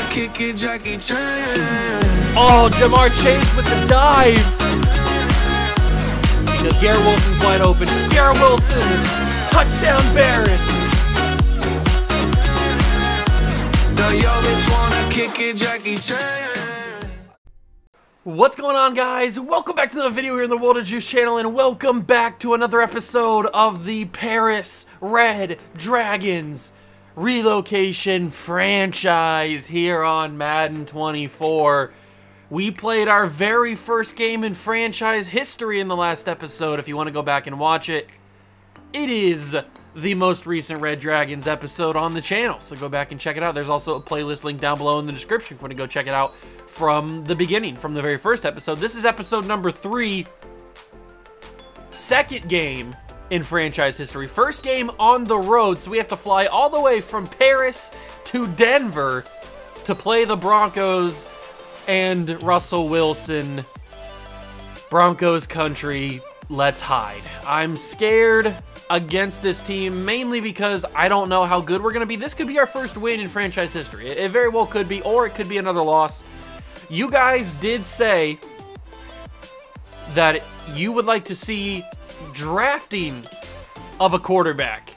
kick it, Jackie Chan. Oh, Jamar Chase with the dive. Because Garrett Wilson's wide open. Garrett Wilson, touchdown Barrett. The yo bitch wanna kick it, Jackie Chan. What's going on, guys? Welcome back to another video here in the World of Juice channel, and welcome back to another episode of the Paris Red Dragons Relocation franchise here on Madden 24. We played our very first game in franchise history in the last episode. If you want to go back and watch it, it is the most recent Red Dragons episode on the channel, so go back and check it out. There's also a playlist link down below in the description if you want to go check it out from the beginning, from the very first episode. This is episode number 3, second game in franchise history. First game on the road, so we have to fly all the way from Paris to Denver to play the Broncos and Russell Wilson. Broncos country, let's hide. I'm scared against this team, mainly because I don't know how good we're going to be. This could be our first win in franchise history. It very well could be, or it could be another loss. You guys did say that you would like to see drafting of a quarterback.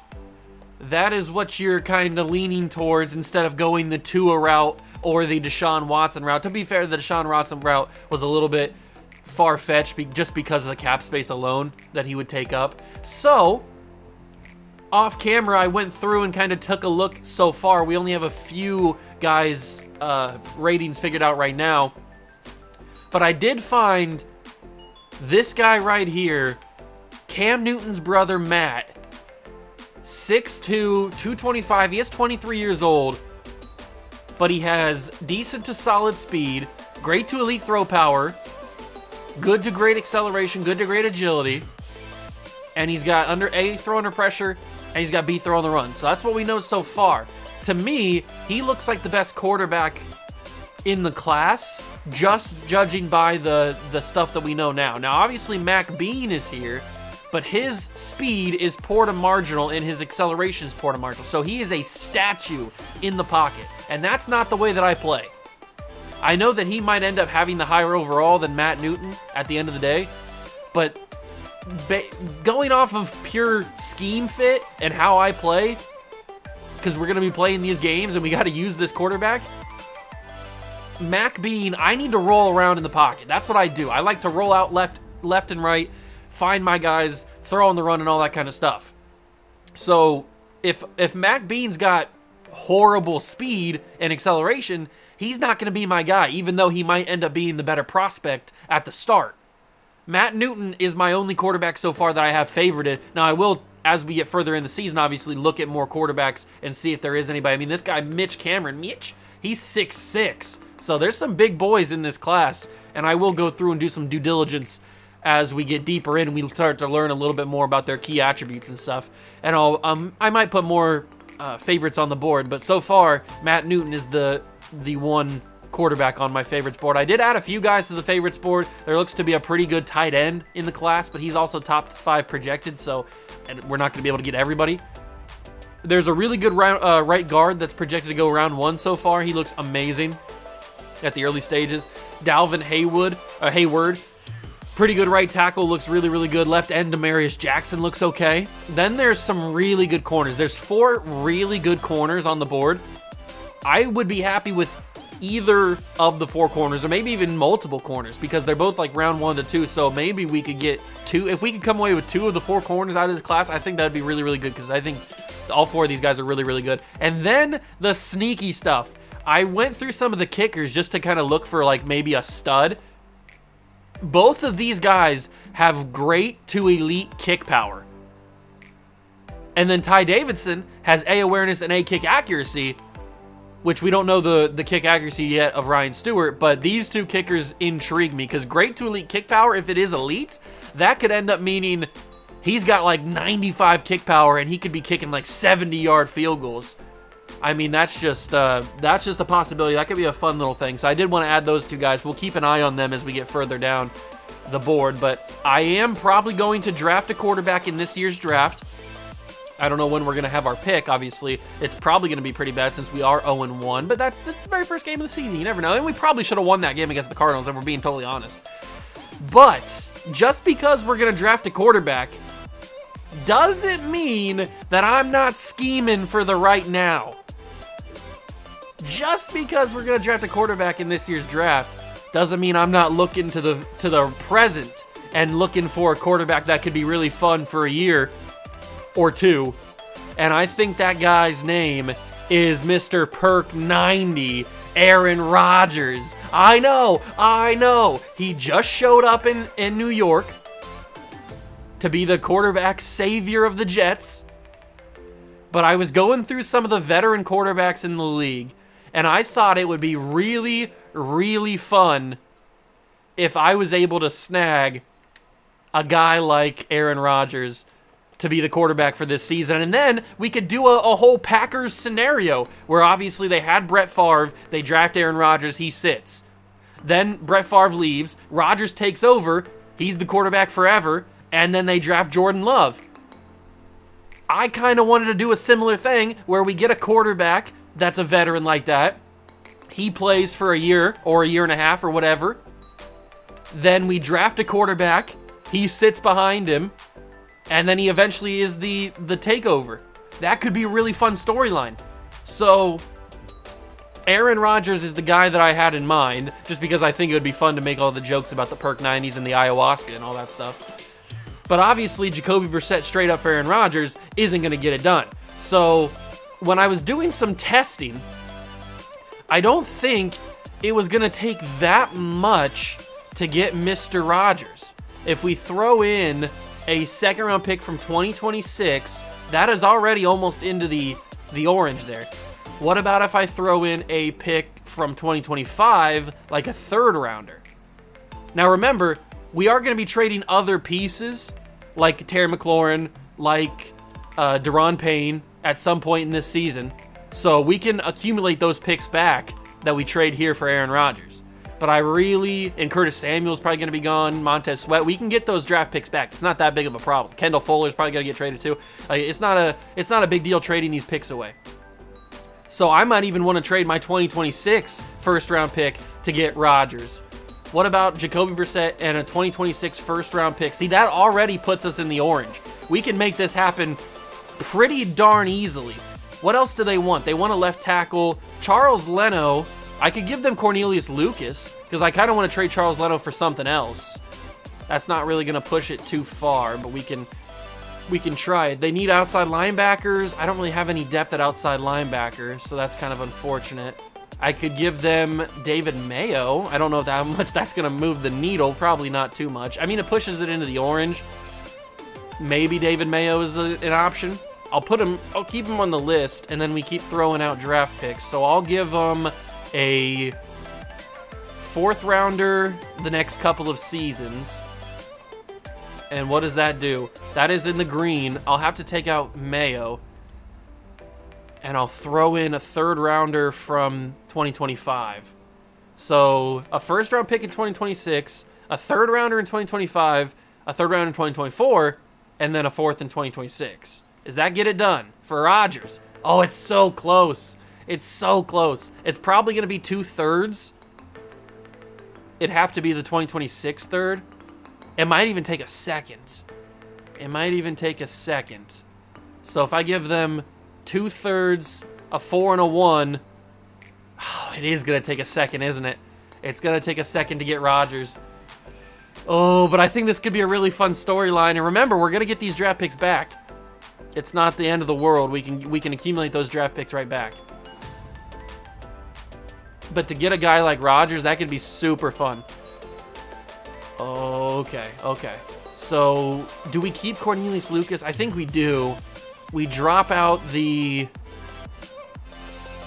That is what you're kind of leaning towards instead of going the Tua route or the Deshaun Watson route. To be fair, the Deshaun Watson route was a little bit far-fetched just because of the cap space alone that he would take up. So, off camera, I went through and kind of took a look so far. We only have a few guys' ratings figured out right now. But I did find this guy right here, Cam Newton's brother, Matt. 6'2", 225. He is 23 years old. But he has decent to solid speed, great to elite throw power, good to great acceleration, good to great agility. And he's got A, throw under pressure, and he's got B, throw on the run. So that's what we know so far. To me, he looks like the best quarterback in the class, just judging by the stuff that we know now. Now, obviously, Mac Bean is here, but his speed is poor to marginal and his acceleration is poor to marginal. So he is a statue in the pocket, and that's not the way that I play. I know that he might end up having the higher overall than Matt Newton at the end of the day, but going off of pure scheme fit and how I play, because we're going to be playing these games and we got to use this quarterback, Mac Bean, I need to roll around in the pocket. That's what I do. I like to roll out left and right, find my guys, throw on the run and all that kind of stuff. So if Mac Bean's got horrible speed and acceleration, he's not going to be my guy, even though he might end up being the better prospect at the start. Matt Newton is my only quarterback so far that I have favorited. Now, I will, as we get further in the season, obviously look at more quarterbacks and see if there is anybody. I mean, this guy, Mitch Cameron, he's 6'6". So there's some big boys in this class, and I will go through and do some due diligence as we get deeper in and we start to learn a little bit more about their key attributes and stuff. And I might put more favorites on the board, but so far, Matt Newton is the one quarterback on my favorites board. I did add a few guys to the favorites board. There looks to be a pretty good tight end in the class, but he's also top 5 projected, so and we're not going to be able to get everybody. There's a really good right guard that's projected to go round 1 so far. He looks amazing at the early stages. Dalvin Hayward, pretty good right tackle, looks really, really good. Left end, Demarius Jackson looks okay. Then there's some really good corners. There's 4 really good corners on the board. I would be happy with either of the 4 corners, or maybe even multiple corners, because they're both like round 1 to 2, so maybe we could get 2. If we could come away with 2 of the 4 corners out of this class, I think that would be really, really good, because I think all 4 of these guys are really, really good. And then the sneaky stuff. I went through some of the kickers just to kind of look for like maybe a stud. Both of these guys have great to elite kick power. And then Ty Davidson has A, awareness and A, kick accuracy, which we don't know the kick accuracy yet of Ryan Stewart, but these 2 kickers intrigue me, because great to elite kick power, if it is elite, that could end up meaning he's got like 95 kick power and he could be kicking like 70-yard field goals. I mean, that's just a possibility. That could be a fun little thing. So I did want to add those 2 guys. We'll keep an eye on them as we get further down the board, but I am probably going to draft a quarterback in this year's draft. I don't know when we're going to have our pick. Obviously, it's probably going to be pretty bad since we are 0-1, but this is the very first game of the season. You never know. And we probably should have won that game against the Cardinals, if we're being totally honest. But just because we're going to draft a quarterback doesn't mean that I'm not scheming for the right now. Just because we're going to draft a quarterback in this year's draft doesn't mean I'm not looking to the present and looking for a quarterback that could be really fun for a year or two. And I think that guy's name is Mr. Perk 90, Aaron Rodgers. I know. He just showed up in New York to be the quarterback savior of the Jets. But I was going through some of the veteran quarterbacks in the league, and I thought it would be really, really fun if I was able to snag a guy like Aaron Rodgers to be the quarterback for this season. And then we could do a whole Packers scenario where obviously they had Brett Favre, they draft Aaron Rodgers, he sits. Then Brett Favre leaves, Rodgers takes over, he's the quarterback forever, and then they draft Jordan Love. I kind of wanted to do a similar thing where we get a quarterback that's a veteran like that. He plays for a year or a year and a half or whatever. Then we draft a quarterback, he sits behind him, and then he eventually is the takeover. That could be a really fun storyline. So Aaron Rodgers is the guy that I had in mind, just because I think it would be fun to make all the jokes about the Perk 90s and the ayahuasca and all that stuff. But obviously, Jacoby Brissett straight up for Aaron Rodgers isn't going to get it done. So when I was doing some testing, I don't think it was going to take that much to get Mr. Rodgers. If we throw in a second-round pick from 2026, that is already almost into the orange there. What about if I throw in a pick from 2025, like a third-rounder? Now remember, we are going to be trading other pieces, like Terry McLaurin, like Deron Payne, at some point in this season. So we can accumulate those picks back that we trade here for Aaron Rodgers. But and Curtis Samuel's probably going to be gone, Montez Sweat. We can get those draft picks back. It's not that big of a problem. Kendall Fuller's probably going to get traded too. It's not a big deal trading these picks away. So I might even want to trade my 2026 first-round pick to get Rodgers. What about Jacoby Brissett and a 2026 first-round pick? See, that already puts us in the orange. We can make this happen pretty darn easily. What else do they want? They want a left tackle. Charles Leno. I could give them Cornelius Lucas, because I kind of want to trade Charles Leno for something else. That's not really going to push it too far, but we can try it. They need outside linebackers. I don't really have any depth at outside linebacker, so that's kind of unfortunate. I could give them David Mayo. I don't know how much that's going to move the needle. Probably not too much. I mean, it pushes it into the orange. Maybe David Mayo is an option. I'll keep him on the list, and then we keep throwing out draft picks. So I'll give them a fourth rounder the next couple of seasons. And what does that do? That is in the green. I'll have to take out Mayo. And I'll throw in a third rounder from 2025. So a first round pick in 2026, a third rounder in 2025, a third rounder in 2024, and then a fourth in 2026. Does that get it done for Rodgers? Oh, it's so close. It's so close. It's probably going to be 2/3. It'd have to be the 2026 third. It might even take a second. So if I give them 2/3, a 4, and a 1, oh, it is going to take a second, isn't it? It's going to take a second to get Rodgers. Oh, but I think this could be a really fun storyline. And remember, we're going to get these draft picks back. It's not the end of the world. We can accumulate those draft picks right back. But to get a guy like Rodgers, that could be super fun. Okay. So, do we keep Cornelius Lucas? I think we do. We drop out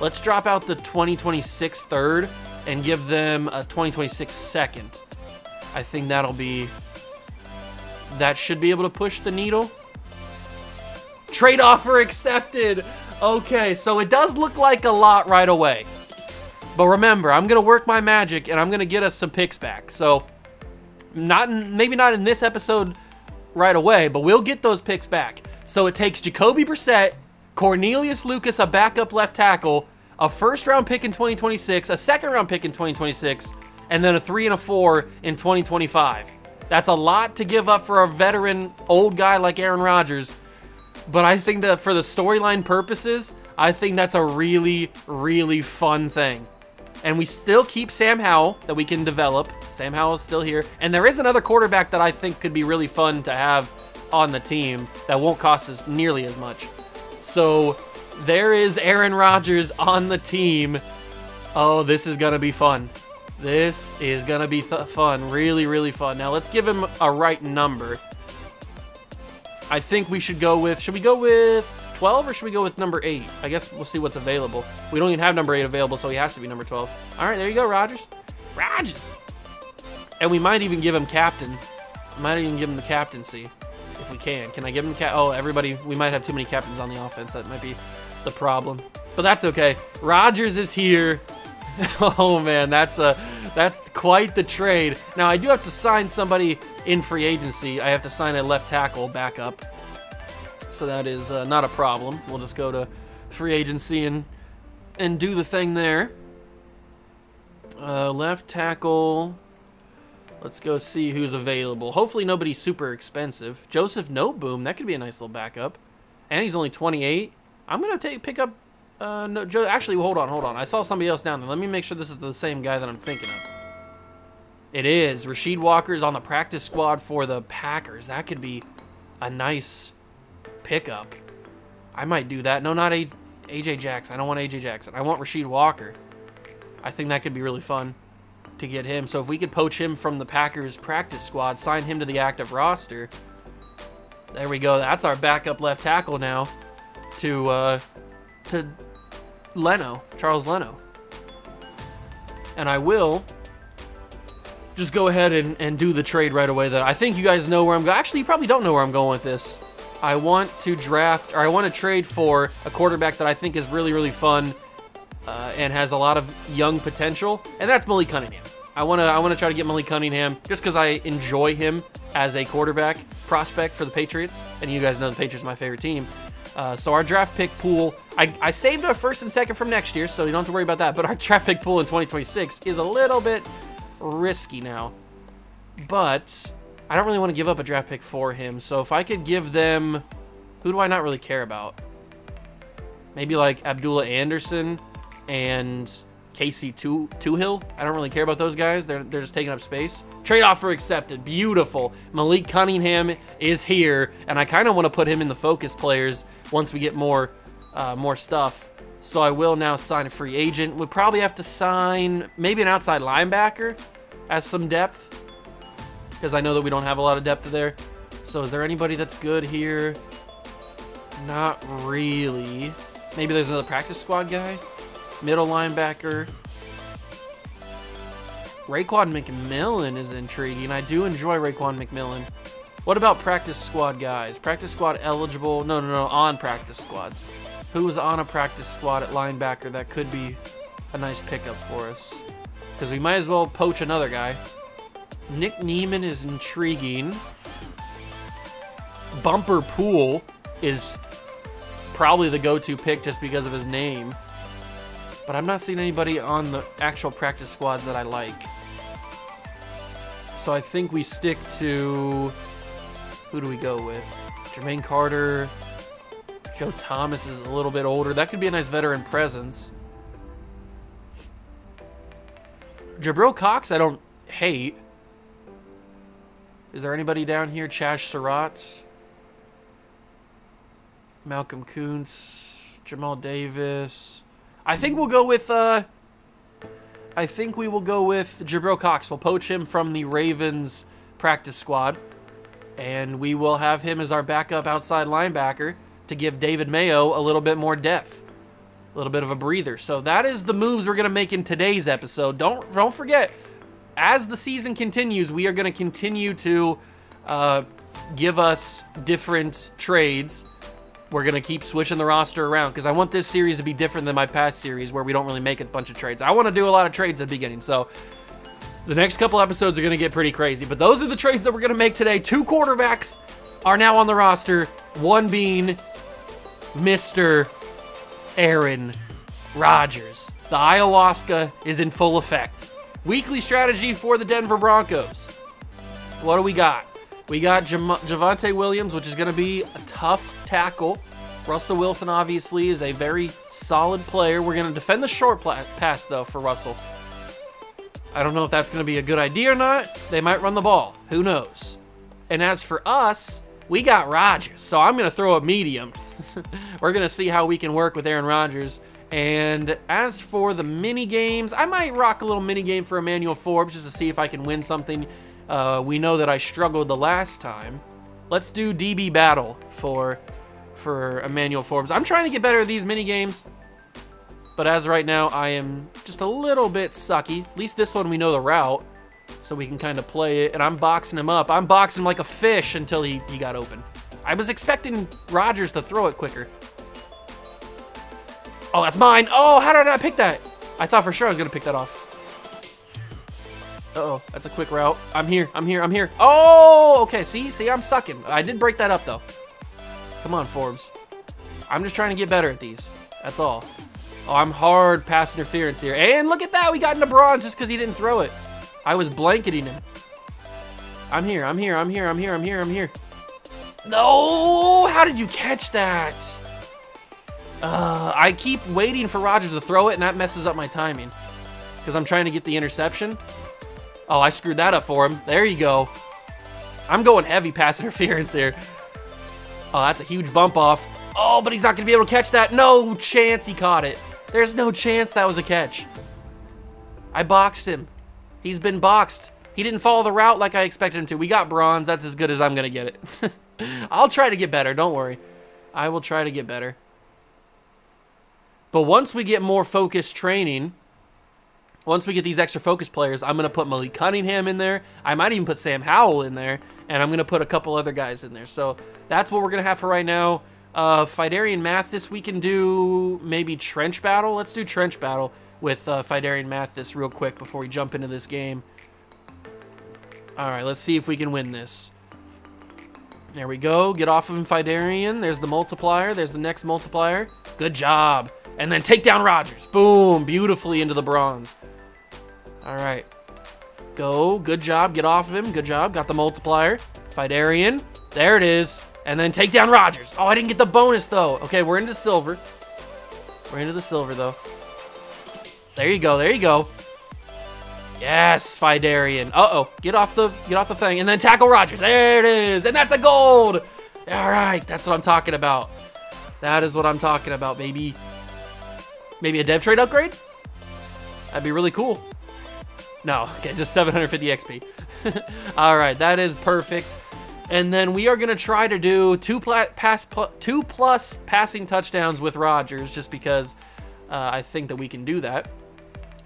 let's drop out the 2026 third and give them a 2026 second. I think that should be able to push the needle. Trade offer accepted. Okay, so it does look like a lot right away. But remember, I'm going to work my magic, and I'm going to get us some picks back. So, maybe not in this episode right away, but we'll get those picks back. So it takes Jacoby Brissett, Cornelius Lucas, a backup left tackle, a first-round pick in 2026, a second-round pick in 2026, and then a 3 and a 4 in 2025. That's a lot to give up for a veteran old guy like Aaron Rodgers, but I think that for the storyline purposes, I think that's a really, really fun thing. And we still keep Sam Howell that we can develop. Sam Howell is still here. And there is another quarterback that I think could be really fun to have on the team that won't cost us nearly as much. So there is Aaron Rodgers on the team. Oh, this is going to be fun. This is going to be fun. Really, really fun. Now, let's give him a right number. I think we should go with... Should we go with 12 or should we go with number 8? I guess we'll see what's available. We don't even have number 8 available, so he has to be number 12. All right, there you go, Rodgers. Rodgers! And we might even give him captain. We might even give him the captaincy if we can. Can I give him oh, everybody, we might have too many captains on the offense. That might be the problem. But that's okay. Rodgers is here. Oh man, that's quite the trade. Now I do have to sign somebody in free agency. I have to sign a left tackle backup. So that is not a problem. We'll just go to free agency and do the thing there. Left tackle. Let's go see who's available. Hopefully nobody's super expensive. Joseph Noteboom, that could be a nice little backup. And he's only 28. I'm gonna pick up. No, actually, hold on. I saw somebody else down there. Let me make sure this is the same guy that I'm thinking of. It is. Rasheed Walker's on the practice squad for the Packers. That could be a nice pickup. I might do that. No, not AJ Jackson. I don't want AJ Jackson. I want Rasheed Walker. I think that could be really fun to get him. So if we could poach him from the Packers practice squad, sign him to the active roster. There we go. That's our backup left tackle now to Leno, Charles Leno. And I will just go ahead and do the trade right away. That I think you guys know where I'm going. Actually, you probably don't know where I'm going with this. I want to trade for a quarterback that I think is really, really fun and has a lot of young potential, and that's Malik Cunningham. I want to try to get Malik Cunningham just because I enjoy him as a quarterback prospect for the Patriots, and you guys know the Patriots are my favorite team. So our draft pick pool, I saved our first and second from next year, so you don't have to worry about that. But our draft pick pool in 2026 is a little bit risky now. But I don't really want to give up a draft pick for him. So if I could give them, who do I not really care about? Maybe like Abdullah Anderson and Casey Toohill. I don't really care about those guys. They're just taking up space. Trade offer accepted. Beautiful. Malik Cunningham is here, and I kind of want to put him in the focus players once we get more stuff. So I will now sign a free agent. We'll probably have to sign maybe an outside linebacker as some depth, because I know that we don't have a lot of depth there. So is there anybody that's good here? Not really. Maybe there's another practice squad guy. Middle linebacker. Raekwon McMillan is intriguing. I do enjoy Raekwon McMillan. What about practice squad guys? Practice squad eligible? No, on practice squads. Who is on a practice squad at linebacker that could be a nice pickup for us? Because we might as well poach another guy. Nick Neiman is intriguing. Bumper Pool is probably the go-to pick just because of his name. But I'm not seeing anybody on the actual practice squads that I like. So I think we stick to... Who do we go with? Jermaine Carter. Joe Thomas is a little bit older. That could be a nice veteran presence. Jabril Cox, I don't hate. Is there anybody down here? Chaz Surratt. Malcolm Kuntz. Jamal Davis. I think we'll go with, I think we will go with Jabril Cox. We'll poach him from the Ravens practice squad, and we will have him as our backup outside linebacker to give David Mayo a little bit more depth, a little bit of a breather. So that is the moves we're going to make in today's episode. Don't forget, as the season continues, we are going to continue to give us different trades. We're going to keep switching the roster around because I want this series to be different than my past series where we don't really make a bunch of trades. I want to do a lot of trades at the beginning, so the next couple episodes are going to get pretty crazy. But those are the trades that we're going to make today. 2 quarterbacks are now on the roster. One being Mr. Aaron Rodgers. The ayahuasca is in full effect. Weekly strategy for the Denver Broncos. What do we got? We got Javonte Williams, which is going to be a tough tackle. Russell Wilson, obviously, is a very solid player. We're going to defend the short pass, though, for Russell. I don't know if that's going to be a good idea or not. They might run the ball. Who knows? And as for us, we got Rodgers, so I'm going to throw a medium. We're going to see how we can work with Aaron Rodgers. And as for the mini games, I might rock a little mini game for Emmanuel Forbes just to see if I can win something. We know that I struggled the last time. Let's do DB battle for Emmanuel Forbes. I'm trying to get better at these mini games, but as of right now, I am just a little bit sucky. At least this one we know the route, so we can kind of play it. And I'm boxing him up. I'm boxing him like a fish until he got open. I was expecting Rodgers to throw it quicker. Oh, that's mine. Oh, how did I not pick that? I thought for sure I was going to pick that off. Uh-oh, that's a quick route. I'm here. Oh, okay, see, I'm sucking. I did break that up, though. Come on, Forbes. I'm just trying to get better at these. That's all. Oh, I'm hard pass interference here. And look at that, we got into bronze just because he didn't throw it. I was blanketing him. I'm here. No, how did you catch that? I keep waiting for Rodgers to throw it, and that messes up my timing because I'm trying to get the interception. Oh, I screwed that up for him. There you go. I'm going heavy pass interference here. Oh, that's a huge bump off. Oh, but he's not going to be able to catch that. No chance he caught it. There's no chance that was a catch. I boxed him. He's been boxed. He didn't follow the route like I expected him to. We got bronze. That's as good as I'm going to get it. I'll try to get better. Don't worry. I will try to get better. But once we get more focused training, once we get these extra focus players, I'm going to put Malik Cunningham in there. I might even put Sam Howell in there. And I'm going to put a couple other guys in there. So that's what we're going to have for right now. Fidarian Mathis, we can do maybe Trench Battle. Let's do Trench Battle with Fidarian Mathis real quick before we jump into this game. All right, let's see if we can win this. There we go. Get off of him, Fidarian. There's the multiplier. There's the next multiplier. Good job. And then take down Rodgers. Boom. Beautifully into the bronze. All right. Go. Good job. Get off of him. Good job. Got the multiplier. Fidarian. There it is. And then take down Rodgers. Oh, I didn't get the bonus, though. Okay, we're into silver. We're into the silver, though. There you go. There you go. Yes, Fidarian. Uh-oh. Get off the thing. And then tackle Rodgers. There it is. And that's a gold. All right. That's what I'm talking about. That is what I'm talking about, baby. Maybe a dev trade upgrade? That'd be really cool. No. Okay, just 750 XP. All right. That is perfect. And then we are going to try to do two plus passing touchdowns with Rodgers just because I think that we can do that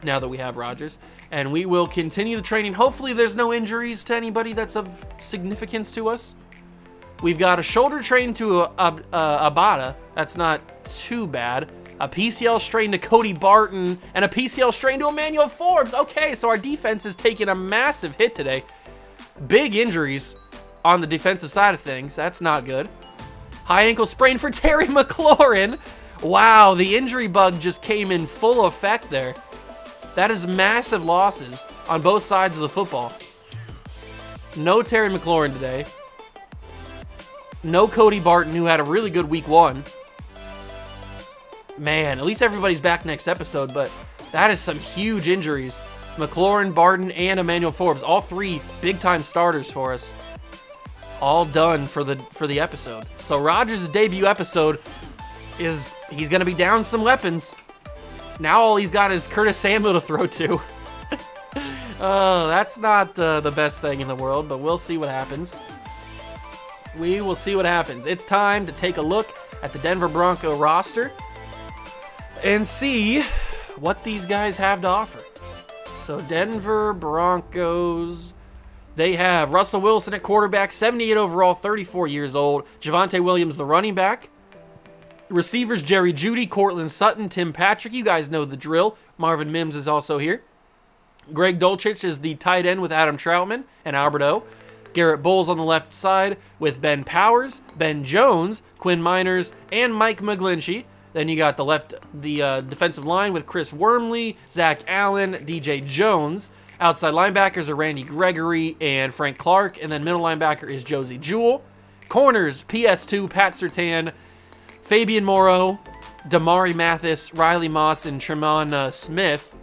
now that we have Rodgers. And we will continue the training. Hopefully there's no injuries to anybody that's of significance to us. We've got a shoulder strain to Abada. That's not too bad. A PCL strain to Cody Barton. And a PCL strain to Emmanuel Forbes. Okay, so our defense is taking a massive hit today. Big injuries on the defensive side of things. That's not good. High ankle sprain for Terry McLaurin. Wow, the injury bug just came in full effect there. That is massive losses on both sides of the football. No Terry McLaurin today. No Cody Barton, who had a really good week 1. Man, at least everybody's back next episode, but that is some huge injuries. McLaurin, Barton, and Emmanuel Forbes, all 3 big-time starters for us. All done for the episode. So Rodgers' debut episode is he's going to be down some weapons. Now all he's got is Curtis Samuel to throw to. Oh, that's not the best thing in the world, but we'll see what happens. We will see what happens. It's time to take a look at the Denver Bronco roster and see what these guys have to offer. So Denver Broncos, they have Russell Wilson at quarterback, 78 overall, 34 years old. Javonte Williams, the running back. Receivers, Jerry Jeudy, Cortland Sutton, Tim Patrick. You guys know the drill. Marvin Mims is also here. Greg Dulcich is the tight end with Adam Troutman and Albert O. Garrett Bowles on the left side with Ben Powers, Ben Jones, Quinn Miners, and Mike McGlinchey. Then you got the defensive line with Chris Wormley, Zach Allen, DJ Jones. Outside linebackers are Randy Gregory and Frank Clark, and then middle linebacker is Josie Jewell. Corners, PS2, Pat Surtain, Fabian Morrow, Damari Mathis, Riley Moss, and Tremont Smith.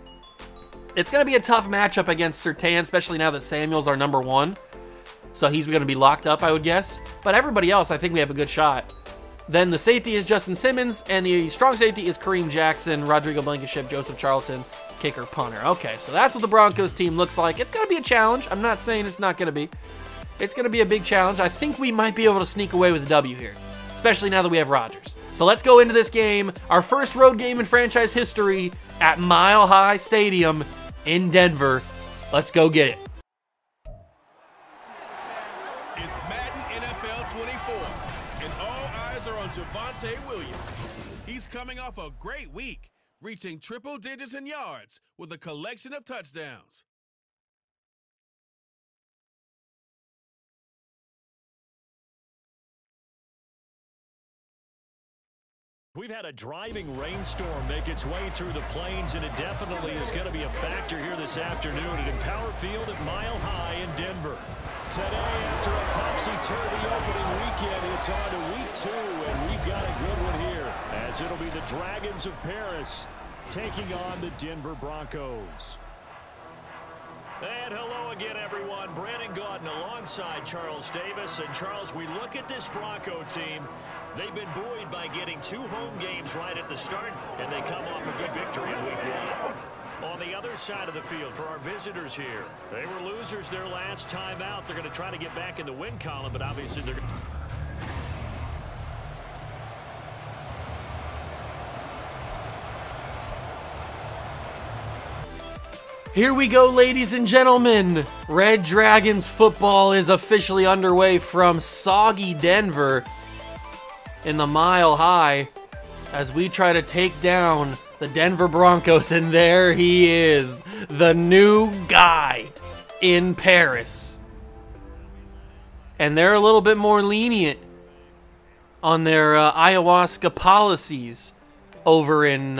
It's going to be a tough matchup against Surtain, especially now that Samuel's our number 1. So he's going to be locked up, I would guess. But everybody else, I think we have a good shot. Then the safety is Justin Simmons, and the strong safety is Kareem Jackson, Rodrigo Blankenship, Joseph Charlton, kicker, punter. Okay, so that's what the Broncos team looks like. It's going to be a challenge. I'm not saying it's not going to be. It's going to be a big challenge. I think we might be able to sneak away with a W here, especially now that we have Rodgers. So let's go into this game, our first road game in franchise history at Mile High Stadium in Denver. Let's go get it. It's Madden NFL 24, and all eyes are on Javonte Williams. He's coming off a great week, reaching triple digits in yards with a collection of touchdowns. We've had a driving rainstorm make its way through the plains, and it definitely is going to be a factor here this afternoon at Empower Field at Mile High in Denver. Today, after a topsy-turvy opening weekend, it's on to week 2, and we've got a good one here, as it'll be the Dragons of Paris taking on the Denver Broncos. And hello again, everyone. Brandon Gaudin alongside Charles Davis. And Charles, we look at this Bronco team. They've been buoyed by getting 2 home games right at the start, and they come off a good victory in week 1. On the other side of the field for our visitors here, they were losers their last time out. They're going to try to get back in the win column, but obviously they're going to... Here we go, ladies and gentlemen. Red Dragons football is officially underway from soggy Denver in the Mile High as we try to take down the Denver Broncos, and there he is, the new guy in Paris. And they're a little bit more lenient on their ayahuasca policies over in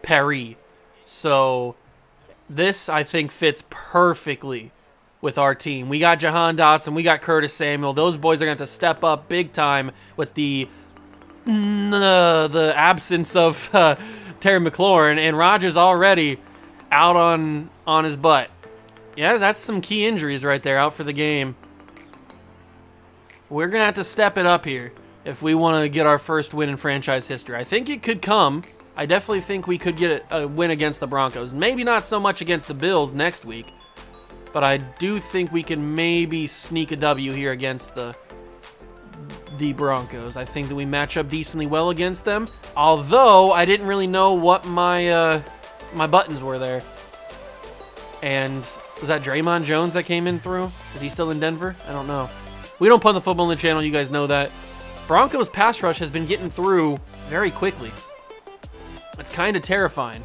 Paris. So this, I think, fits perfectly with our team. We got Jahan Dotson, we got Curtis Samuel. Those boys are going to have to step up big time with the absence of Terry McLaurin, and Rodgers already out on his butt. Yeah, that's some key injuries right there, out for the game. We're going to have to step it up here if we want to get our first win in franchise history. I think it could come. I definitely think we could get a win against the Broncos. Maybe not so much against the Bills next week, but I do think we can maybe sneak a W here against the Broncos. I think that we match up decently well against them, although I didn't really know what my my buttons were there. And was that Draymond Jones that came in through? Is he still in Denver? I don't know. We don't punt the football on the channel, you guys know that. Broncos pass rush has been getting through very quickly. It's kind of terrifying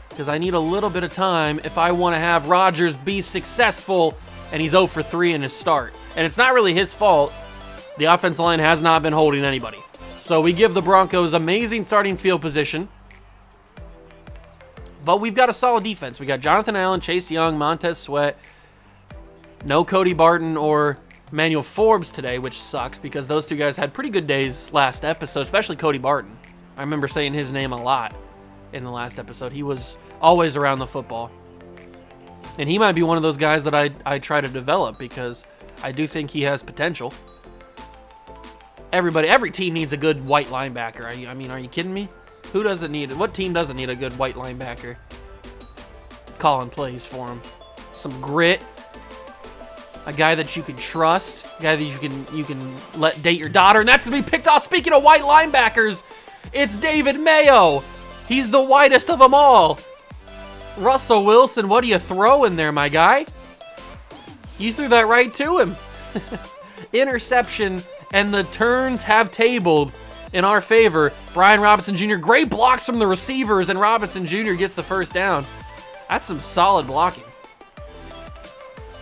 because I need a little bit of time if I want to have Rodgers be successful, and he's 0 for 3 in his start. And it's not really his fault. The offensive line has not been holding anybody. So we give the Broncos amazing starting field position. But we've got a solid defense. We got Jonathan Allen, Chase Young, Montez Sweat. No Cody Barton or Emmanuel Forbes today, which sucks because those two guys had pretty good days last episode, especially Cody Barton. I remember saying his name a lot in the last episode. He was always around the football. And he might be one of those guys that I try to develop because I do think he has potential. Every team needs a good white linebacker. I mean, are you kidding me? Who doesn't need it? What team doesn't need a good white linebacker? Calling plays for him. Some grit. A guy that you can trust. A guy that you can let date your daughter. And that's going to be picked off. Speaking of white linebackers, it's David Mayo. He's the whitest of them all. Russell Wilson, what are you throwing there, my guy? You threw that right to him. Interception, and the turns have tabled in our favor. Brian Robinson Jr., great blocks from the receivers, and Robinson Jr. gets the first down. That's some solid blocking.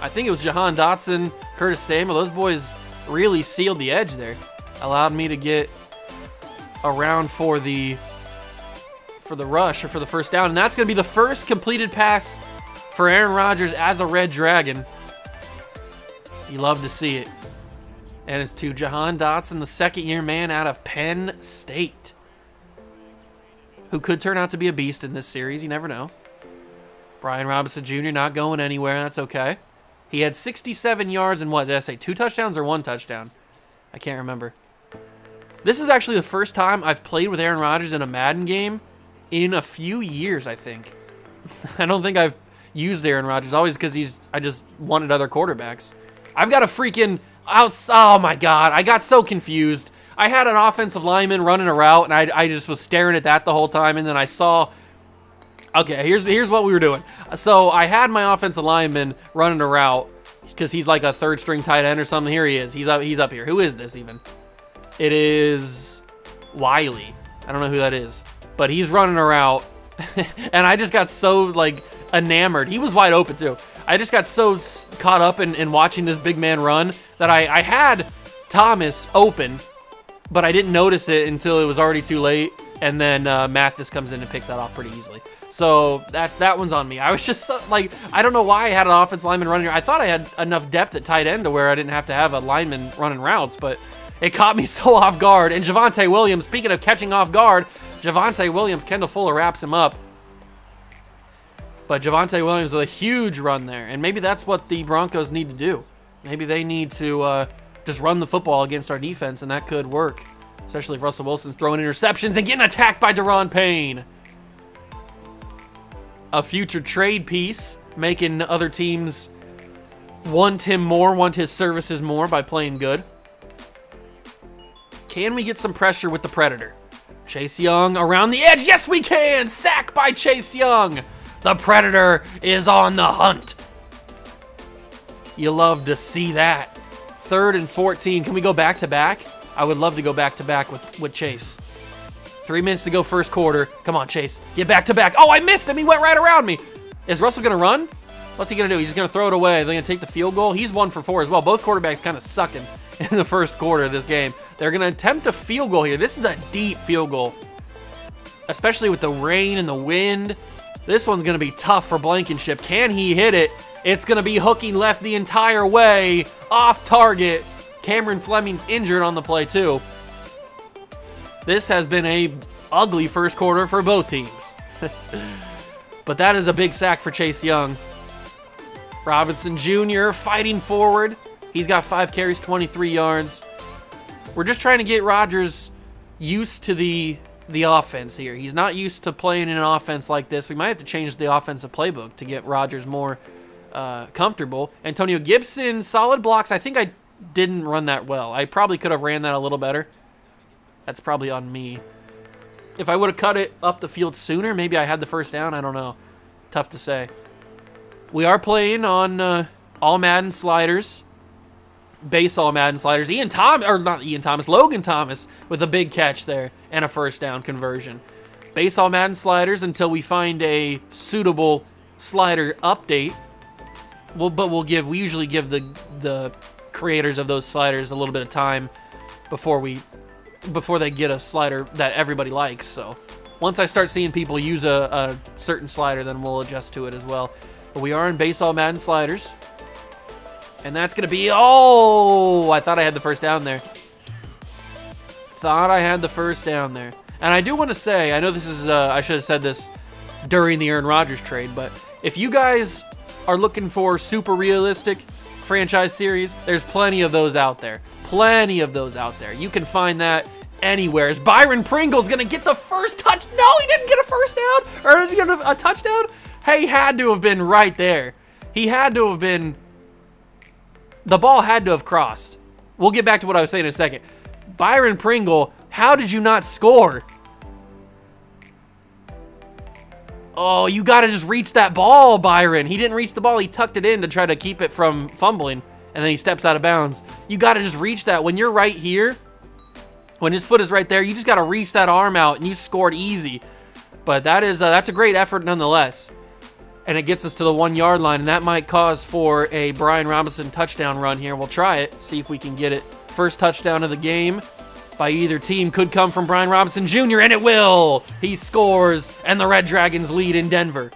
I think it was Jahan Dotson, Curtis Samuel. Those boys really sealed the edge there. Allowed me to get around for the rush or for the first down. And that's going to be the first completed pass for Aaron Rodgers as a Red Dragon. You love to see it. And it's to Jahan Dotson, the second-year man out of Penn State, who could turn out to be a beast in this series. You never know. Brian Robinson Jr. not going anywhere. That's okay. He had 67 yards and what did I say? 2 touchdowns or 1 touchdown? I can't remember. This is actually the first time I've played with Aaron Rodgers in a Madden game in a few years, I think. I don't think I've used Aaron Rodgers, always because I just wanted other quarterbacks. I've got a freaking, oh my God, I got so confused. I had an offensive lineman running a route, and I just was staring at that the whole time, and then I saw, okay, here's what we were doing. So I had my offensive lineman running a route, because he's like a third-string tight end or something. Here he is. He's up here. Who is this even? It is Wiley. I don't know who that is. But he's running a route, and I just got so, like, enamored. He was wide open, too. I just got so caught up in watching this big man run that I had Thomas open, but I didn't notice it until it was already too late, and then Mathis comes in and picks that off pretty easily. So that one's on me. I was just, like, I don't know why I had an offensive lineman running. I thought I had enough depth at tight end to where I didn't have to have a lineman running routes, but it caught me so off guard. And Javonte Williams, speaking of catching off guard, Javonte Williams, Kendall Fuller wraps him up. But Javonte Williams with a huge run there. And maybe that's what the Broncos need to do. Maybe they need to just run the football against our defense, and that could work. Especially if Russell Wilson's throwing interceptions and getting attacked by Daron Payne. A future trade piece, making other teams want him more, want his services more by playing good. Can we get some pressure with the Predator? Chase Young around the edge. Yes, we can! Sack by Chase Young. The Predator is on the hunt. You love to see that. 3rd and 14. Can we go back-to-back? I would love to go back-to-back with Chase. 3 minutes to go first quarter. Come on, Chase. Get back-to-back. Oh, I missed him. He went right around me. Is Russell going to run? What's he going to do? He's just going to throw it away. They're going to take the field goal. He's 1 for 4 as well. Both quarterbacks kind of sucking in the first quarter of this game. They're going to attempt a field goal here. This is a deep field goal, especially with the rain and the wind. This one's going to be tough for Blankenship. Can he hit it? It's going to be hooking left the entire way. Off target. Cameron Fleming's injured on the play too. This has been a ugly first quarter for both teams. But that is a big sack for Chase Young. Robinson Jr. fighting forward. He's got 5 carries, 23 yards. We're just trying to get Rodgers used to the offense here. He's not used to playing in an offense like this. We might have to change the offensive playbook to get Rodgers more comfortable. Antonio Gibson, solid blocks. I think I didn't run that well. I probably could have ran that a little better. That's probably on me. If I would have cut it up the field sooner, maybe I had the first down. I don't know. Tough to say. We are playing on all Madden sliders. Base all Madden sliders. Logan Thomas with a big catch there and a first down conversion. Base all Madden sliders until we find a suitable slider update. We usually give the creators of those sliders a little bit of time before they get a slider that everybody likes. So once I start seeing people use a certain slider, then we'll adjust to it as well. But we are in base all Madden sliders. And that's going to be, oh, I thought I had the first down there. And I do want to say, I know this is, I should have said this during the Aaron Rodgers trade, but if you guys are looking for super realistic franchise series, there's plenty of those out there. You can find that anywhere. Is Byron Pringle's going to get the first touch? No, he didn't get a first down. Or did he get a touchdown? Hey, he had to have been right there. He had to have been... The ball had to have crossed. We'll get back to what I was saying in a second. Byron Pringle, how did you not score? Oh, you got to just reach that ball, Byron. He didn't reach the ball. He tucked it in to try to keep it from fumbling, and then he steps out of bounds. You got to just reach that. When you're right here, when his foot is right there, you just got to reach that arm out, and you scored easy. But that is that's a great effort nonetheless. and it gets us to the 1 yard line, and that might cause for a Brian Robinson touchdown run here. We'll try it, see if we can get it. First touchdown of the game by either team could come from Brian Robinson Jr., and it will! He scores, and the Red Dragons lead in Denver.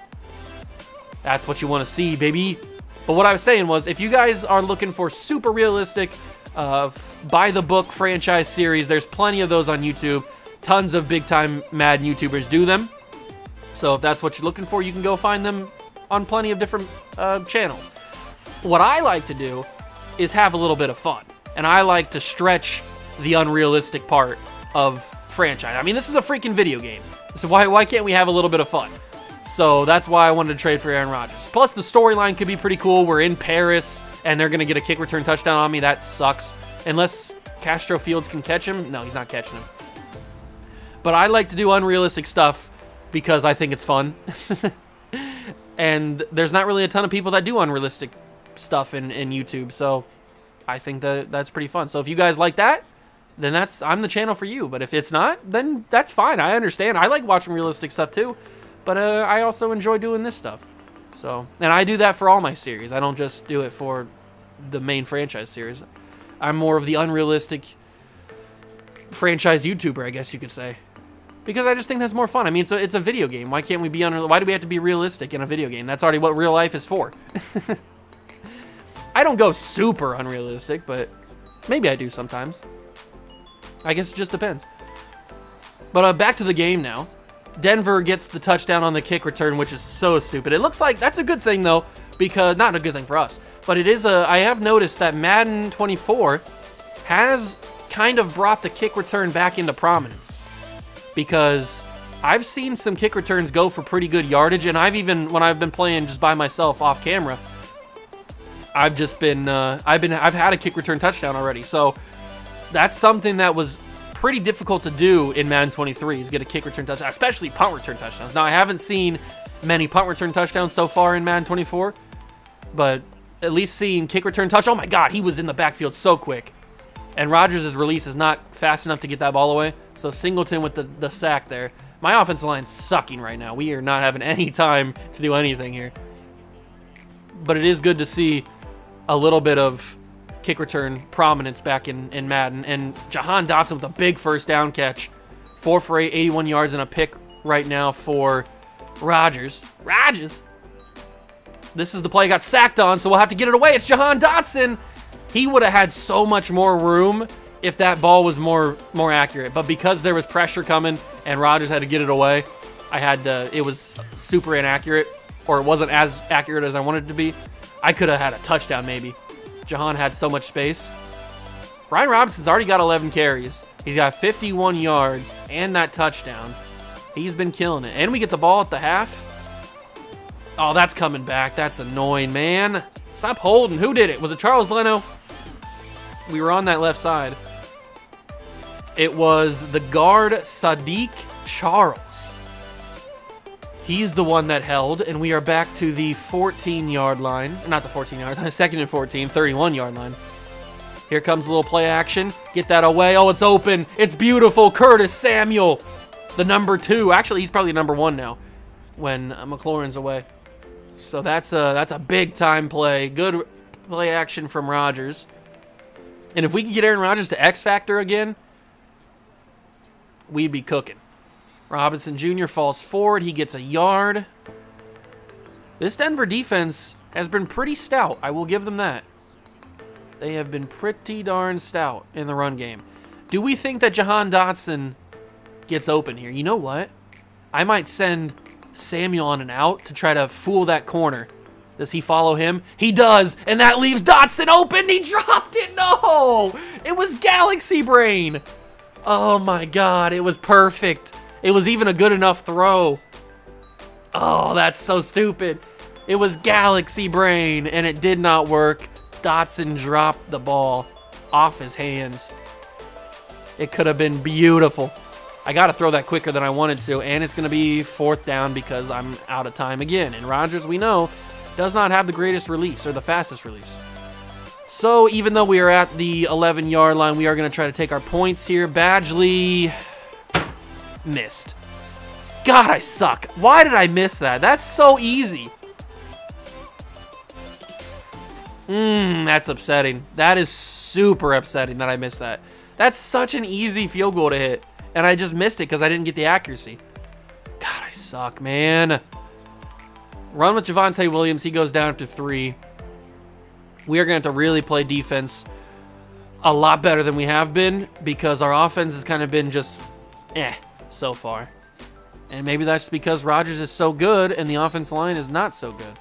That's what you want to see, baby. But what I was saying was, if you guys are looking for super realistic, by-the-book franchise series, there's plenty of those on YouTube. Tons of big-time Madden YouTubers do them. So if that's what you're looking for, you can go find them on plenty of different channels. What I like to do is have a little bit of fun. And I like to stretch the unrealistic part of franchise. I mean, this is a freaking video game. So why can't we have a little bit of fun? So that's why I wanted to trade for Aaron Rodgers. Plus, the storyline could be pretty cool. We're in Paris, and they're going to get a kick return touchdown on me. That sucks. Unless Castro Fields can catch him. No, he's not catching him. But I like to do unrealistic stuff because I think it's fun. And there's not really a ton of people that do unrealistic stuff in YouTube, so I think that's pretty fun. So if you guys like that, then I'm the channel for you. But if it's not, then that's fine. I understand. I like watching realistic stuff too, but I also enjoy doing this stuff. So, and I do that for all my series. I don't just do it for the main franchise series. I'm more of the unrealistic franchise YouTuber, I guess you could say. Because I just think that's more fun. I mean, it's a video game. Why can't we be why do we have to be realistic in a video game? That's already what real life is for. I don't go super unrealistic, but maybe I do sometimes. I guess it just depends. But back to the game now. Denver gets the touchdown on the kick return, which is so stupid. It looks like that's a good thing, though, because not a good thing for us, but it is I have noticed that Madden 24 has kind of brought the kick return back into prominence. Because I've seen some kick returns go for pretty good yardage, and when I've been playing just by myself off camera, I've had a kick return touchdown already. So that's something that was pretty difficult to do in Madden 23, is get a kick return touchdown, especially punt return touchdowns. Now, I haven't seen many punt return touchdowns so far in Madden 24, but at least seeing kick return touch. Oh my God, he was in the backfield so quick. And Rodgers' release is not fast enough to get that ball away. So Singleton with the sack there. My offensive line's sucking right now. We are not having any time to do anything here. But it is good to see a little bit of kick return prominence back in Madden. And Jahan Dotson with a big first down catch. 4 for 8, 81 yards, and a pick right now for Rodgers. Rodgers! This is the play I got sacked on, so we'll have to get it away. It's Jahan Dotson! He would have had so much more room if that ball was more accurate. But because there was pressure coming and Rodgers had to get it away, it was super inaccurate, or it wasn't as accurate as I wanted it to be. I could have had a touchdown maybe. Jahan had so much space. Brian Robinson's already got 11 carries. He's got 51 yards and that touchdown. He's been killing it. And we get the ball at the half. Oh, that's coming back. That's annoying, man. Stop holding. Who did it? Was it Charles Leno? We were on that left side. It was the guard, Sadiq Charles. He's the one that held, and we are back to the 14-yard line. Not the 14-yard line, 2nd and 14, 31-yard line. Here comes a little play action. Get that away. Oh, it's open. It's beautiful. Curtis Samuel, the number 2. Actually, he's probably number 1 now when McLaurin's away. So that's a big-time play. Good play action from Rodgers. And if we could get Aaron Rodgers to X Factor again, we'd be cooking. Robinson Jr. falls forward. He gets a yard. This Denver defense has been pretty stout. I will give them that. They have been pretty darn stout in the run game. Do we think that Jahan Dotson gets open here? You know what? I might send Samuel on an out to try to fool that corner. Does he follow him? He does, and that leaves Dotson open. He dropped it. No! It was Galaxy Brain. Oh my God, it was perfect. It was even a good enough throw. Oh, that's so stupid. It was Galaxy Brain, and it did not work. Dotson dropped the ball off his hands. It could have been beautiful. I got to throw that quicker than I wanted to, and it's going to be 4th down because I'm out of time again. And Rodgers, we know, does not have the greatest release or the fastest release. So even though we are at the 11-yard line, we are going to try to take our points here. Badgley missed. God, I suck. Why did I miss that? That's so easy. That's upsetting. That is super upsetting that I missed that. That's such an easy field goal to hit, and I just missed it because I didn't get the accuracy. God, I suck, man. Run with Javonte Williams. He goes down after 3. We are going to have to really play defense a lot better than we have been because our offense has kind of been just so far. And maybe that's because Rodgers is so good and the offensive line is not so good.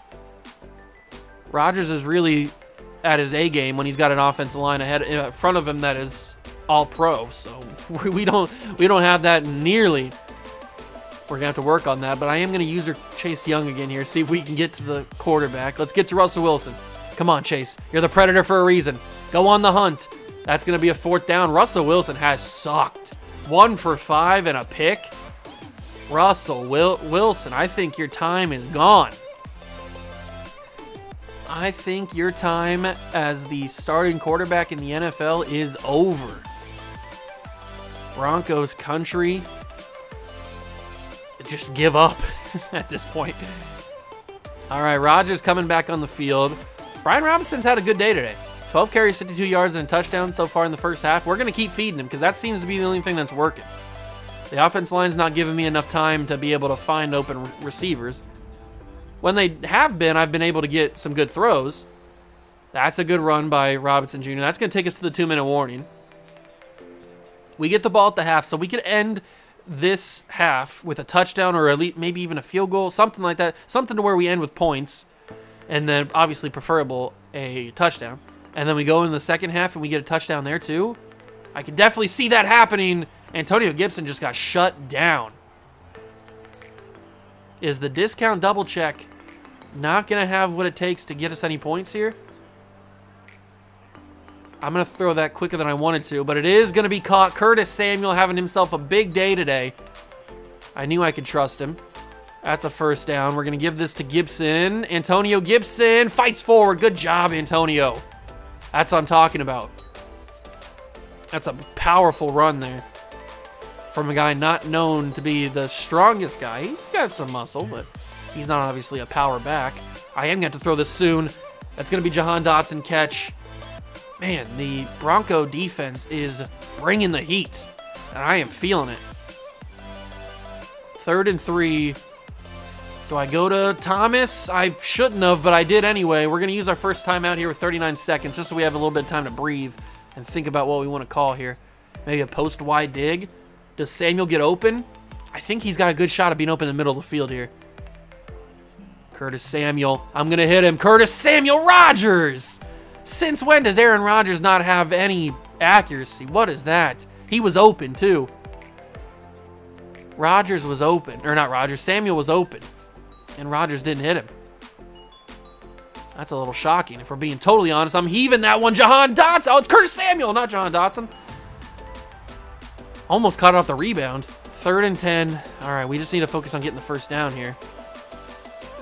Rodgers is really at his A game when he's got an offensive line ahead in front of him that is all pro. So we don't have that nearly. We're gonna have to work on that, but I am gonna use Chase Young again here, see if we can get to the quarterback. Let's get to Russell Wilson. Come on, Chase. You're the predator for a reason. Go on the hunt. That's gonna be a 4th down. Russell Wilson has sucked. 1 for 5 and a pick. Russell Wilson, I think your time is gone. I think your time as the starting quarterback in the NFL is over. Broncos country, just give up at this point. All right, Rodgers coming back on the field. Brian Robinson's had a good day today. 12 carries, 52 yards, and a touchdown so far in the first half. We're going to keep feeding him because that seems to be the only thing that's working. The offense line's not giving me enough time to be able to find open receivers. When they have been, I've been able to get some good throws. That's a good run by Robinson Jr. That's going to take us to the 2-minute warning. We get the ball at the half, so we could end this half with a touchdown or maybe even a field goal, something like that. Something to where we end with points, and then obviously preferable a touchdown. And then we go in the second half and we get a touchdown there too. I can definitely see that happening. Antonio Gibson just got shut down. Is the discount double check not going to have what it takes to get us any points here? I'm going to throw that quicker than I wanted to, but it is going to be caught. Curtis Samuel having himself a big day today. I knew I could trust him. That's a 1st down. We're going to give this to Gibson. Antonio Gibson fights forward. Good job, Antonio. That's what I'm talking about. That's a powerful run there from a guy not known to be the strongest guy. He's got some muscle, but he's not obviously a power back. I am going to throw this soon. That's going to be Jahan Dotson catch. Man, the Bronco defense is bringing the heat, and I am feeling it. 3rd and 3. Do I go to Thomas? I shouldn't have, but I did anyway. We're going to use our first time out here with 39 seconds, just so we have a little bit of time to breathe and think about what we want to call here. Maybe a post-wide dig. Does Samuel get open? I think he's got a good shot of being open in the middle of the field here. Curtis Samuel. I'm going to hit him. Curtis Samuel Rodgers! Since when does Aaron Rodgers not have any accuracy? What is that? He was open, too. Rodgers was open. Or not Rodgers. Samuel was open. And Rodgers didn't hit him. That's a little shocking. If we're being totally honest, I'm heaving that one. Jahan Dotson. Oh, it's Curtis Samuel, not Jahan Dotson. Almost caught off the rebound. 3rd and 10. All right, we just need to focus on getting the 1st down here.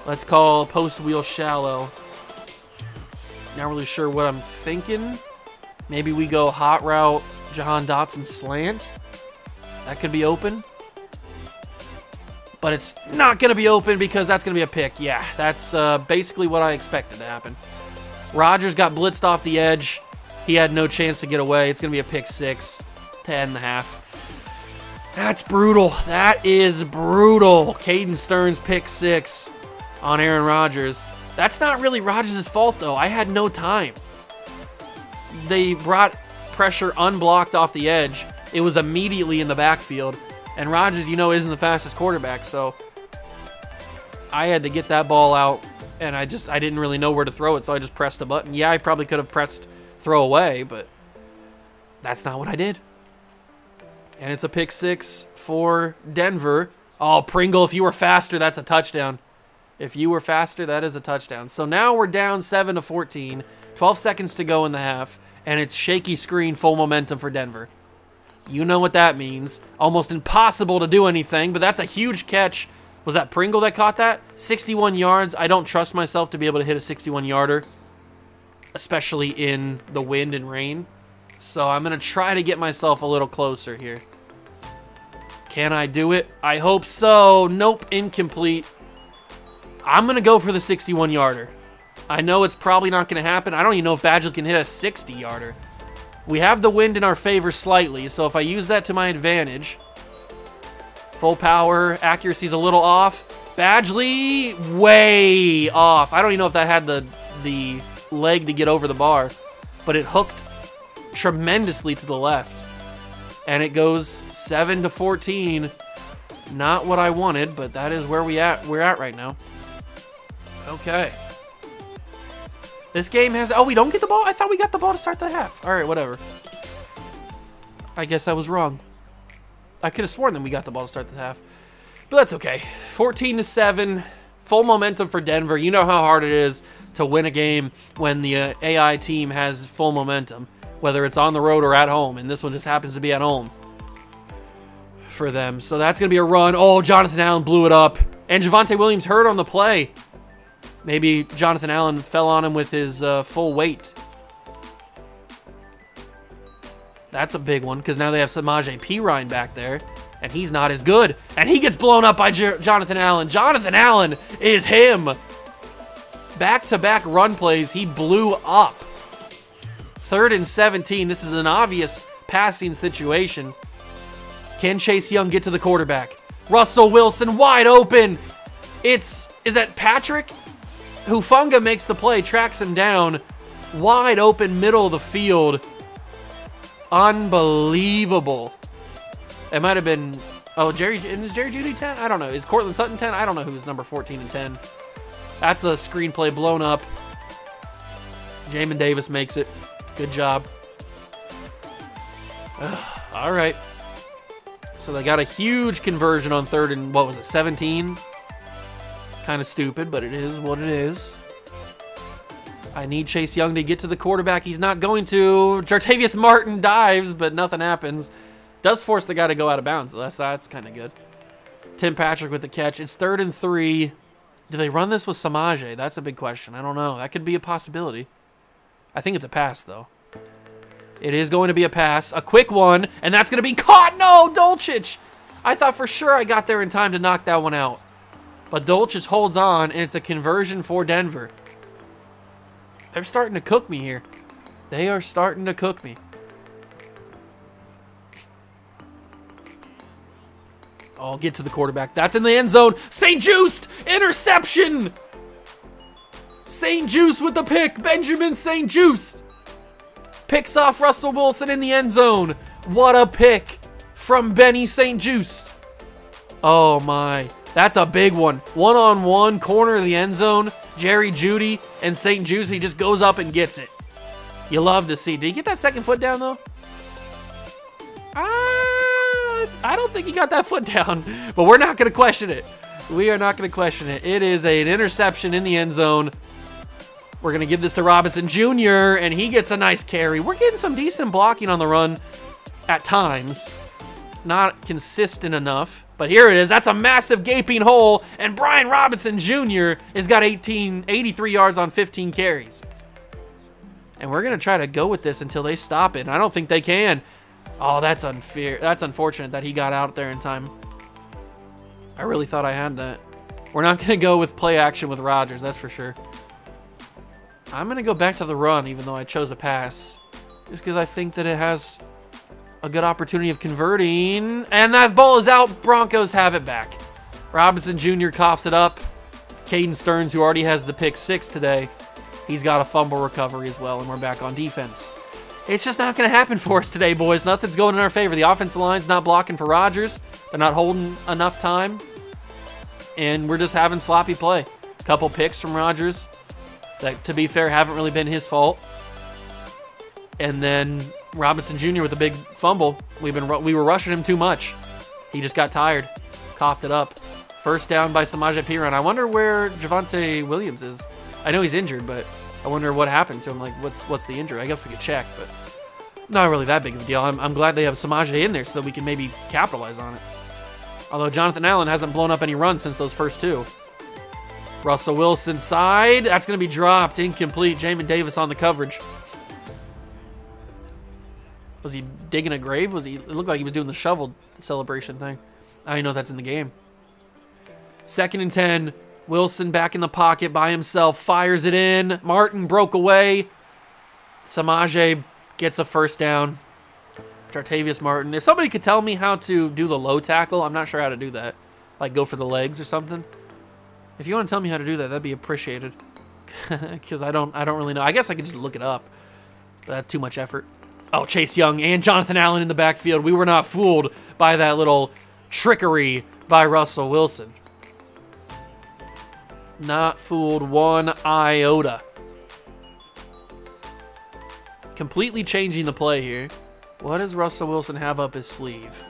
Let's call post wheel shallow. Not really sure what I'm thinking. Maybe we go hot route, Jahan Dotson slant. That could be open. But it's not going to be open because that's going to be a pick. Yeah, that's basically what I expected to happen. Rodgers got blitzed off the edge. He had no chance to get away. It's going to be a pick 6, 10.5. That's brutal. That is brutal. Caden Stearns pick 6 on Aaron Rodgers. That's not really Rodgers' fault, though. I had no time. They brought pressure unblocked off the edge. It was immediately in the backfield. And Rodgers, you know, isn't the fastest quarterback, so I had to get that ball out, and I didn't really know where to throw it, so I just pressed a button. Yeah, I probably could have pressed throw away, but that's not what I did. And it's a pick 6 for Denver. Oh, Pringle, if you were faster, that's a touchdown. If you were faster, that is a touchdown. So now we're down 7-14, 12 seconds to go in the half, and it's shaky screen, full momentum for Denver. You know what that means. Almost impossible to do anything, but that's a huge catch. Was that Pringle that caught that? 61 yards. I don't trust myself to be able to hit a 61-yarder, especially in the wind and rain. So I'm going to try to get myself a little closer here. Can I do it? I hope so. Nope, incomplete. I'm going to go for the 61-yarder. I know it's probably not going to happen. I don't even know if Badgley can hit a 60-yarder. We have the wind in our favor slightly, so if I use that to my advantage, full power, accuracy's a little off. Badgley, way off. I don't even know if that had the leg to get over the bar, but it hooked tremendously to the left. And it goes 7-14. Not what I wanted, but that is where we're at right now. Okay. This game has... Oh, we don't get the ball? I thought we got the ball to start the half. All right, whatever. I guess I was wrong. I could have sworn that we got the ball to start the half. But that's okay. 14-7. Full momentum for Denver. You know how hard it is to win a game when the AI team has full momentum, whether it's on the road or at home. And this one just happens to be at home for them. So that's going to be a run. Oh, Jonathan Allen blew it up. And Javonte Williams hurt on the play. Maybe Jonathan Allen fell on him with his full weight. That's a big one, because now they have Samaje Perine back there, and he's not as good. And he gets blown up by Jonathan Allen. Jonathan Allen is him. Back-to-back run plays, he blew up. 3rd and 17. This is an obvious passing situation. Can Chase Young get to the quarterback? Russell Wilson wide open. Is that Patrick? Hufanga makes the play, tracks him down. Wide open, middle of the field. Unbelievable. It might have been... Oh, is Jerry Jeudy 10? I don't know. Is Cortland Sutton 10? I don't know who's number 14 and 10. That's a screenplay blown up. Jamin Davis makes it. Good job. All right. So they got a huge conversion on 3rd and, what was it, 17? Kind of stupid, but it is what it is. I need Chase Young to get to the quarterback. He's not going to. Jartavius Martin dives, but nothing happens. Does force the guy to go out of bounds. That's kind of good. Tim Patrick with the catch. It's 3rd and 3. Do they run this with Samaje? That's a big question. I don't know. That could be a possibility. I think it's a pass, though. It is going to be a pass. A quick one, and that's going to be caught. No, Dolchich. I thought for sure I got there in time to knock that one out. But Dolchich holds on, and it's a conversion for Denver. They're starting to cook me here. They are starting to cook me. Oh, get to the quarterback. That's in the end zone. St. Juste, interception. St. Juste with the pick. Benjamin St. Juste picks off Russell Wilson in the end zone. What a pick from Benny St. Juste. Oh, my. That's a big one. One-on-one, corner of the end zone. Jerry Jeudy and St. Juste, he just goes up and gets it. You love to see. Did he get that second foot down, though? I don't think he got that foot down, but we're not going to question it. We are not going to question it. It is an interception in the end zone. We're going to give this to Robinson Jr., and he gets a nice carry. We're getting some decent blocking on the run at times. Not consistent enough, but here it is. That's a massive gaping hole, and Brian Robinson Jr. has got 83 yards on 15 carries. And we're going to try to go with this until they stop it, and I don't think they can. Oh, that's unfair. That's unfortunate that he got out there in time. I really thought I had that. We're not going to go with play action with Rodgers, that's for sure. I'm going to go back to the run, even though I chose a pass, just because I think that it has a good opportunity of converting. And that ball is out. Broncos have it back. Robinson Jr. coughs it up. Caden Stearns, who already has the pick 6 today, he's got a fumble recovery as well, and we're back on defense. It's just not going to happen for us today, boys. Nothing's going in our favor. The offensive line's not blocking for Rodgers. They're not holding enough time. And we're just having sloppy play. A couple picks from Rodgers that, to be fair, haven't really been his fault. And then Robinson Jr. with a big fumble. We were rushing him too much. He just got tired. Coughed it up. First down by Samaje Perine. I wonder where Javonte Williams is. I know he's injured, but I wonder what happened to him. Like, what's the injury? I guess we could check, but not really that big of a deal. I'm glad they have Samaje in there so that we can maybe capitalize on it. Although Jonathan Allen hasn't blown up any runs since those first two. Russell Wilson side. That's going to be dropped. Incomplete. Jamin Davis on the coverage. Was he digging a grave? It looked like he was doing the shovel celebration thing. I didn't know that's in the game. 2nd and 10 Wilson back in the pocket by himself, fires it in. Martin broke away. Samaje gets a first down. Jartavius Martin. If somebody could tell me how to do the low tackle, I'm not sure how to do that. Like go for the legs or something. If you want to tell me how to do that, that'd be appreciated. Because I don't really know. I guess I could just look it up. But that's too much effort. Oh, Chase Young and Jonathan Allen in the backfield. We were not fooled by that little trickery by Russell Wilson. Not fooled one iota. Completely changing the play here. What does Russell Wilson have up his sleeve?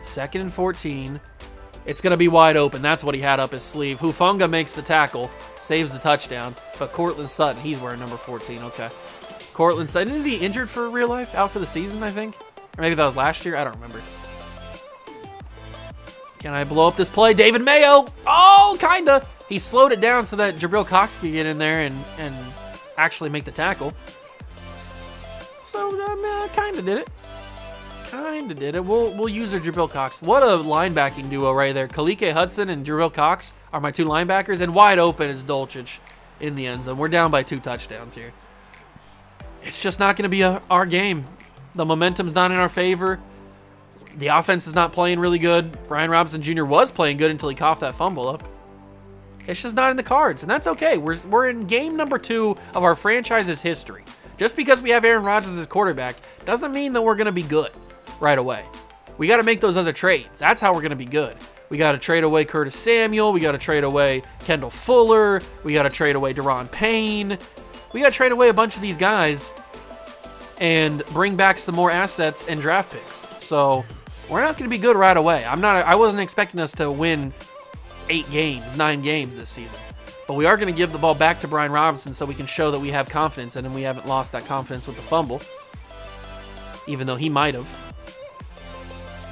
2nd and 14. It's going to be wide open. That's what he had up his sleeve. Hufanga makes the tackle, saves the touchdown. But Cortland Sutton, he's wearing number 14. Okay. Cortland Sutton, is he injured for real life? Out for the season, I think? Or maybe that was last year? I don't remember. Can I blow up this play? David Mayo! Oh, kinda! He slowed it down so that Jabril Cox could get in there and actually make the tackle. So, kinda did it. Kinda did it. We'll use our Jabril Cox. What a linebacking duo right there. Kalike Hudson and Jabril Cox are my 2 linebackers, and wide open is Dulcich in the end zone. We're down by 2 touchdowns here. It's just not going to be our game. The momentum's not in our favor. The offense is not playing really good. Brian Robinson Jr. was playing good until he coughed that fumble up. It's just not in the cards, and that's okay. We're in game number 2 of our franchise's history. Just because we have Aaron Rodgers as quarterback doesn't mean that we're going to be good right away. We got to make those other trades. That's how we're going to be good. We got to trade away Curtis Samuel. We got to trade away Kendall Fuller. We got to trade away Daron Payne. We got to trade away a bunch of these guys and bring back some more assets and draft picks. So we're not going to be good right away. I wasn't expecting us to win 9 games this season. But we are going to give the ball back to Brian Robinson so we can show that we have confidence, and we haven't lost that confidence with the fumble, even though he might have.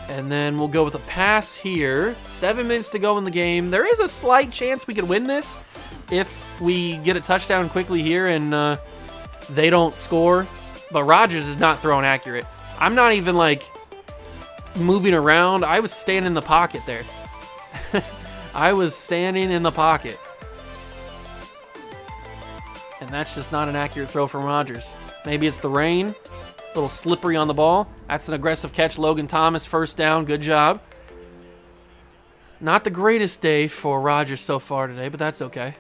And then we'll go with a pass here. 7 minutes to go in the game. There is a slight chance we could win this if we get a touchdown quickly here and they don't score. But Rodgers is not throwing accurate. I'm not even, like, moving around. I was standing in the pocket there. I was standing in the pocket. And that's just not an accurate throw from Rodgers. Maybe it's the rain. A little slippery on the ball. That's an aggressive catch. Logan Thomas, first down. Good job. Not the greatest day for Rodgers so far today, but that's okay.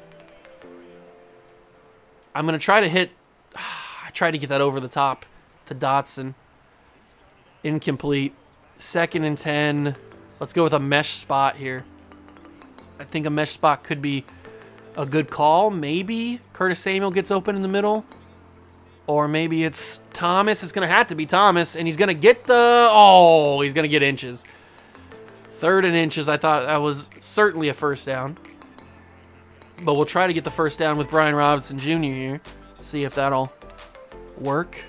I'm going to try to hit... I tried to get that over the top to Dotson. Incomplete. 2nd and 10. Let's go with a mesh spot here. I think a mesh spot could be a good call. Maybe Curtis Samuel gets open in the middle. Or maybe it's Thomas. It's going to have to be Thomas. And he's going to get the... Oh, he's going to get inches. 3rd and inches. I thought that was certainly a first down. But we'll try to get the first down with Brian Robinson Jr. here. See if that'll work.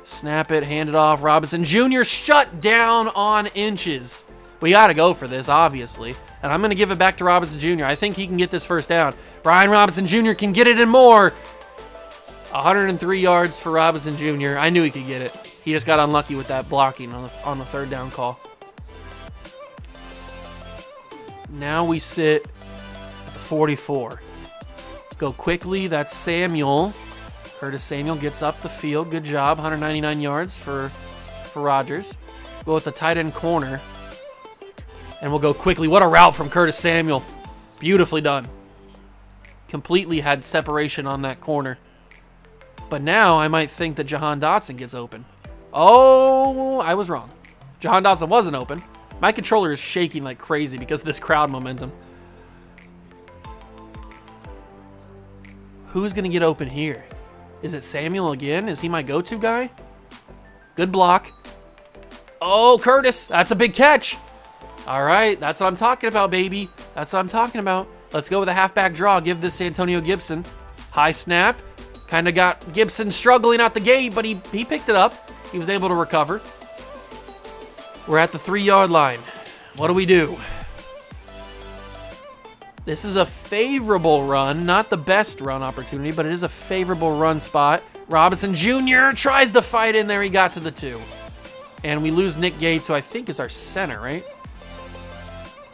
Snap it. Hand it off. Robinson Jr. shut down on inches. We got to go for this, obviously. And I'm going to give it back to Robinson Jr. I think he can get this first down. Brian Robinson Jr. can get it and more. 103 yards for Robinson Jr. I knew he could get it. He just got unlucky with that blocking on the 3rd down call. Now we sit at the 44. Go quickly. That's Samuel. Curtis Samuel gets up the field. Good job. 199 yards for Rodgers. Go with the tight end corner. And we'll go quickly. What a route from Curtis Samuel. Beautifully done. Completely had separation on that corner. But now I might think that Jahan Dotson gets open. Oh, I was wrong. Jahan Dotson wasn't open. My controller is shaking like crazy because of this crowd momentum. Who's going to get open here? Is it Samuel again? Is he my go-to guy? Good block. Oh, Curtis. That's a big catch. All right. That's what I'm talking about, baby. That's what I'm talking about. Let's go with a halfback draw. Give this to Antonio Gibson. High snap. Kind of got Gibson struggling out the gate, but he picked it up. He was able to recover. We're at the 3-yard line. What do we do? This is a favorable run. Not the best run opportunity, but it is a favorable run spot. Robinson Jr. tries to fight in there. He got to the 2. And we lose Nick Gates, who I think is our center, right?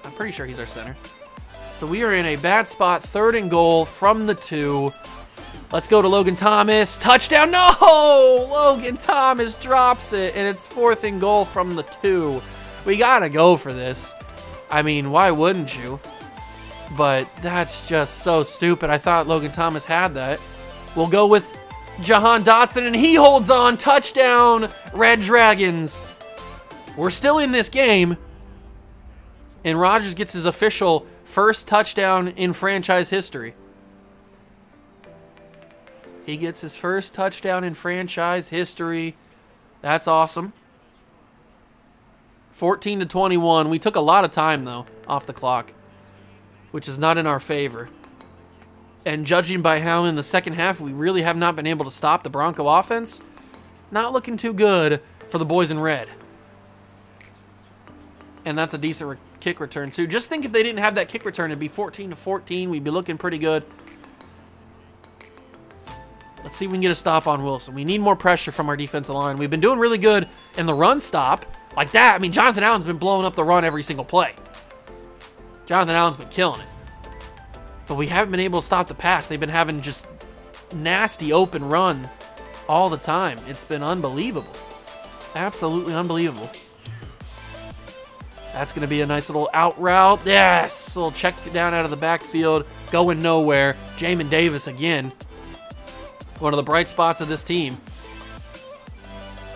I'm pretty sure he's our center. So So we are in a bad spot. 3rd and goal from the 2. Let's go to Logan Thomas. Touchdown. No! Logan Thomas drops it, and it's 4th and goal from the 2. We got to go for this. I mean, why wouldn't you? But that's just so stupid. I thought Logan Thomas had that. We'll go with Jahan Dotson, and he holds on. Touchdown, Red Dragons. We're still in this game, and Rodgers gets his official first touchdown in franchise history. He gets his first touchdown in franchise history. That's awesome. 14-21. We took a lot of time, though, off the clock, which is not in our favor. And judging by how in the second half we really have not been able to stop the Bronco offense, not looking too good for the boys in red. And that's a decent kick return, too. Just think if they didn't have that kick return, it'd be 14-14. We'd be looking pretty good. Let's see if we can get a stop on Wilson. We need more pressure from our defensive line. We've been doing really good in the run stop. Like that, I mean, Jonathan Allen's been blowing up the run every single play. Jonathan Allen's been killing it. But we haven't been able to stop the pass. They've been having just nasty open run all the time. It's been unbelievable. Absolutely unbelievable. That's going to be a nice little out route. Yes! A little check down out of the backfield. Going nowhere. Jamin Davis again. One of the bright spots of this team.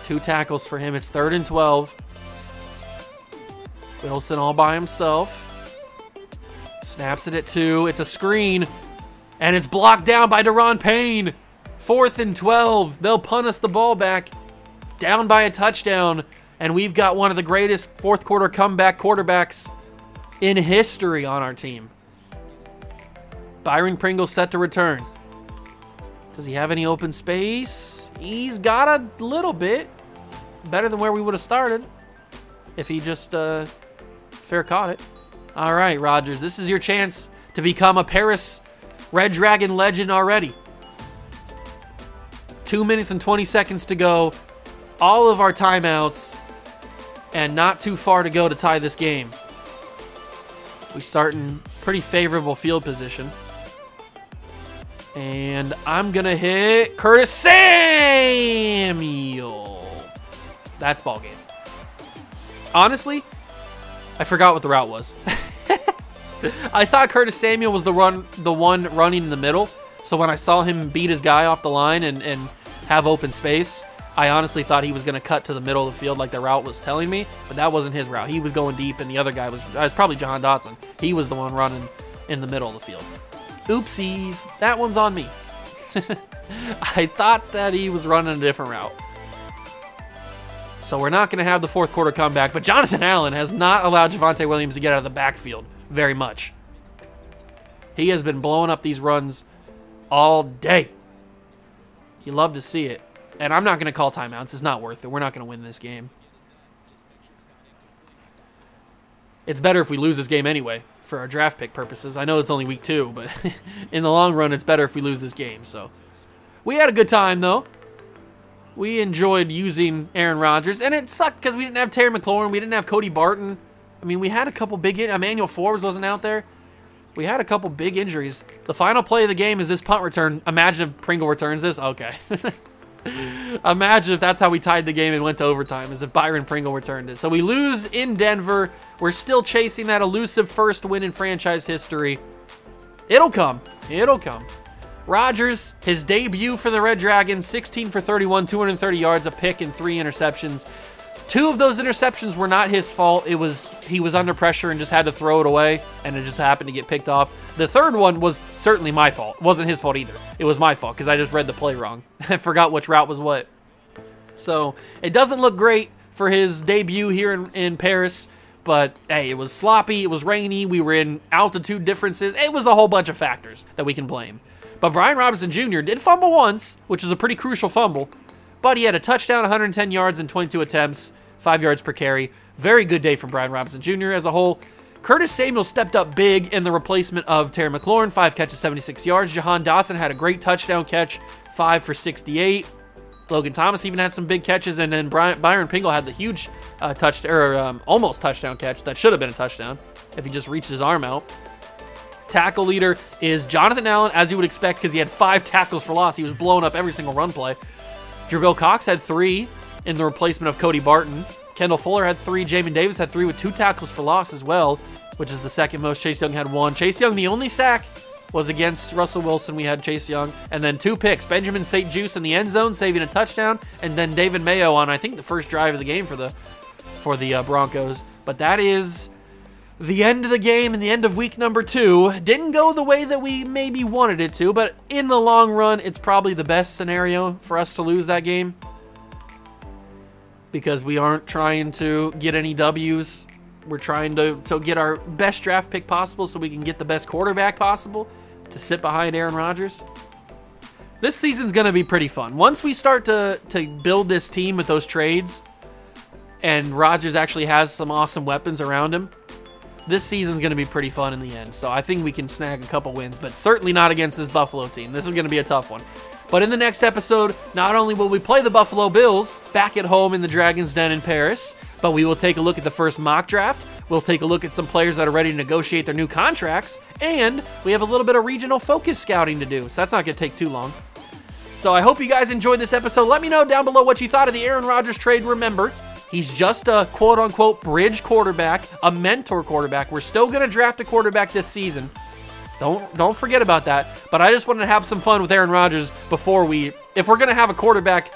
2 tackles for him. It's 3rd and 12. Wilson all by himself. Snaps it at 2. It's a screen. And it's blocked down by Daron Payne. 4th and 12. They'll punt us the ball back. Down by a touchdown. And we've got one of the greatest 4th quarter comeback quarterbacks in history on our team. Byron Pringle set to return. Does he have any open space? He's got a little bit. Better than where we would have started if he just fair caught it. All right, Rodgers, this is your chance to become a Paris Red Dragon legend already. 2 minutes and 20 seconds to go. All of our timeouts and not too far to go to tie this game. We start in pretty favorable field position. And I'm going to hit Curtis Samuel. That's ball game. Honestly, I forgot what the route was. I thought Curtis Samuel was the one running in the middle. So when I saw him beat his guy off the line and have open space, I honestly thought he was going to cut to the middle of the field like the route was telling me. But that wasn't his route. He was going deep, and the other guy was probably Jahan Dotson. He was the one running in the middle of the field. Oopsies. That one's on me. I thought that he was running a different route. So we're not going to have the 4th quarter comeback, but Jonathan Allen has not allowed Javonte Williams to get out of the backfield very much. He has been blowing up these runs all day. You love to see it. And I'm not going to call timeouts. It's not worth it. We're not going to win this game. It's better if we lose this game anyway for our draft pick purposes. I know it's only week 2, but in the long run, it's better if we lose this game. So we had a good time, though. We enjoyed using Aaron Rodgers, and it sucked because we didn't have Terry McLaurin. We didn't have Cody Barton. I mean, we had a couple big Emmanuel Forbes wasn't out there. We had a couple big injuries. The final play of the game is this punt return. Imagine if Pringle returns this. Okay. Imagine if that's how we tied the game and went to overtime, as if Byron Pringle returned it. So we lose in Denver. We're still chasing that elusive first win in franchise history. It'll come. It'll come. Rodgers, his debut for the Red Dragons, 16 for 31, 230 yards, a pick, and 3 interceptions. 2 of those interceptions were not his fault. He was under pressure and just had to throw it away, and it just happened to get picked off. The 3rd one was certainly my fault. It wasn't his fault either. It was my fault because I just read the play wrong. I forgot which route was what. So it doesn't look great for his debut here in Paris, but hey, it was sloppy, it was rainy, we were in altitude differences. It was a whole bunch of factors that we can blame. But Brian Robinson Jr. did fumble once, which is a pretty crucial fumble, but he had a touchdown, 110 yards, and 22 attempts, 5 yards per carry. Very good day from Brian Robinson Jr. as a whole. Curtis Samuel stepped up big in the replacement of Terry McLaurin, 5 catches, 76 yards. Jahan Dotson had a great touchdown catch, 5 for 68. Logan Thomas even had some big catches, and then Byron Pringle had the huge almost touchdown catch that should have been a touchdown if he just reached his arm out. Tackle leader is Jonathan Allen, as you would expect, because he had 5 tackles for loss. He was blowing up every single run play. Jabril Cox had 3 in the replacement of Cody Barton. Kendall Fuller had 3. Jamin Davis had 3 with 2 tackles for loss as well, which is the second most. Chase Young had 1. Chase Young, the only sack was against Russell Wilson. We had Chase Young. And then 2 picks. Benjamin St. Juice in the end zone, saving a touchdown. And then David Mayo on, I think, the first drive of the game for the Broncos. But that is the end of the game and the end of week number 2. Didn't go the way that we maybe wanted it to, but in the long run, it's probably the best scenario for us to lose that game, because we aren't trying to get any W's. We're trying to get our best draft pick possible so we can get the best quarterback possible to sit behind Aaron Rodgers. This season's going to be pretty fun. Once we start to build this team with those trades and Rodgers actually has some awesome weapons around him, this season's going to be pretty fun in the end. So I think we can snag a couple wins, but certainly not against this Buffalo team. This is going to be a tough one. But in the next episode, not only will we play the Buffalo Bills back at home in the Dragon's Den in Paris, but we will take a look at the first mock draft. We'll take a look at some players that are ready to negotiate their new contracts, and we have a little bit of regional focus scouting to do, so that's not going to take too long. So I hope you guys enjoyed this episode. Let me know down below what you thought of the Aaron Rodgers trade. Remember, he's just a quote-unquote bridge quarterback, a mentor quarterback. We're still going to draft a quarterback this season. Don't forget about that. But I just wanted to have some fun with Aaron Rodgers before if we're going to have a quarterback,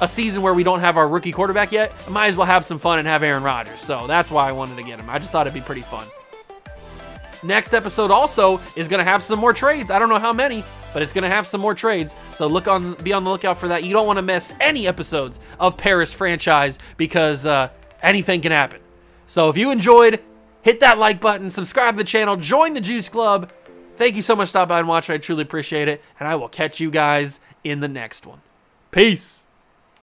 a season where we don't have our rookie quarterback yet, I might as well have some fun and have Aaron Rodgers. So that's why I wanted to get him. I just thought it'd be pretty fun. Next episode also is going to have some more trades. I don't know how many, but it's going to have some more trades. So be on the lookout for that. You don't want to miss any episodes of Paris Franchise, because anything can happen. So if you enjoyed, hit that like button, subscribe to the channel, join the Juice Club. Thank you so much for stopping by and watching. I truly appreciate it. And I will catch you guys in the next one. Peace.